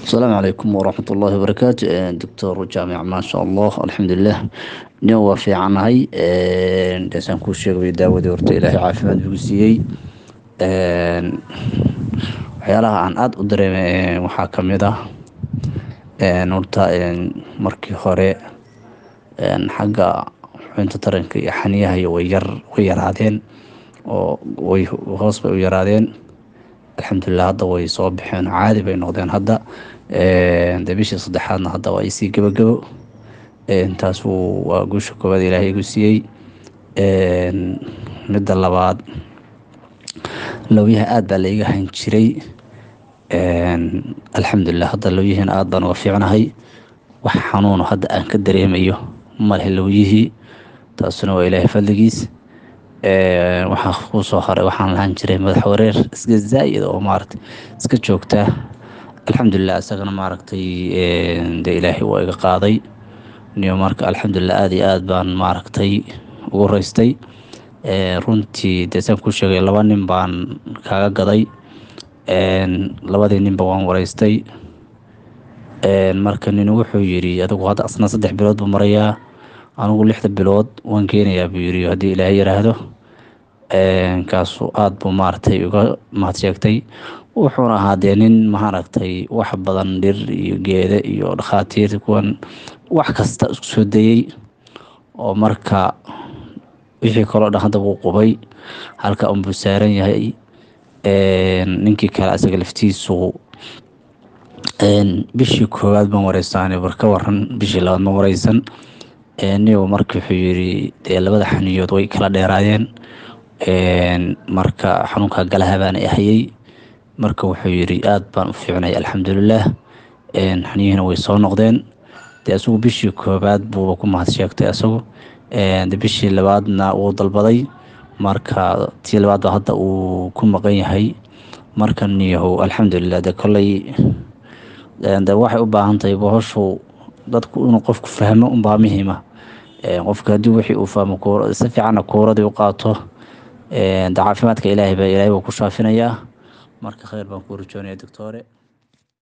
السلام عليكم ورحمة الله وبركاته. دكتور جامع ما شاء الله الحمد لله. نوا في عنهي دسان كل شيء بيداود ورت إلهي عافية بيسيي. waxyaalaha aan aad u dareemay waxaa ka mid ah horta markii hore xagga xubinta taranka iyo xaniyaha iyo way yaraadeen oo way hoos bay u yaraadeen. alxamdulilah hadda way soo baxeen caadi bay noqdeen hadda. dee bishii saddexaadna hadda waa isii gebagabo. taas waa guusha koowaad ilaahay igu siiyey. midda labaad, lawyaha aad baa laiga hayn jiray. alxamdulilah hadda lawyihiin aad baan uga fiicnahay. wax xanuuno hadda aan ka dareemayo maleh lawyihii, taasuna waa ilaahay fadligiis. waxaa ku soo haray waxaan lahaan jiray madax wareer iska zaa'id oo maaragtay iska joogtaa. alxamdulilah isagana maaragtay dee ilaahay waa iga qaaday niyo marka alxamdulilah aad iyo aad baan maaragtay ugu raystay. runtii dee saan ku sheegay 2 nin baan kaaga gaday. labadii ninba waan waraystay. marka nin wuxuu yidhi adigu hadda asna 3 bilood buu marayaa, anigu 6 bilood waan keenayaa buu yidhi haddii ilaahay yiraahdo. kaasu aad buu maaragtay uga mahad sheegtay. wuxuuna ahaa dee nin maaragtay wax badan dhir iyo geeda iyo dhakhaatiir kuwan wax kasta isku soo dayay, oo marka wixii kaloo dhan hadda wuu qubay, halka unbuu saaran yahay. ninkii kale asaga laftiisu bishii koowaad baan wareysanay warka waran, bishii labaad ma wareysan. niyo marka wuxuu yidhi dee 2 xaniyood way kala dheeraayeen. marka xanuunka galaha baan hayay. marka wuxuu yidhi aad baan u fiicnay alxamdulilah. xaniyihina way soo noqdeen. dee asagu bishii koowaad buuba ku mahad sheegtay asagu. dee bishii labaadna wuu dalbaday. marka tii labaad baa hadda uu ku maqan yahay. marka niyahow alxamdulilah dee kolley dee waxay u baahan tahay bohoshu dadku inuu qofku fahmo unbaa muhiima. qofka haddii wixii uu fahmo si fiicanna kuuradii u qaato, dee caafimaadka ilaahay baa ku shaafinayaa. marka khayr baan ku rajoonaya doctore.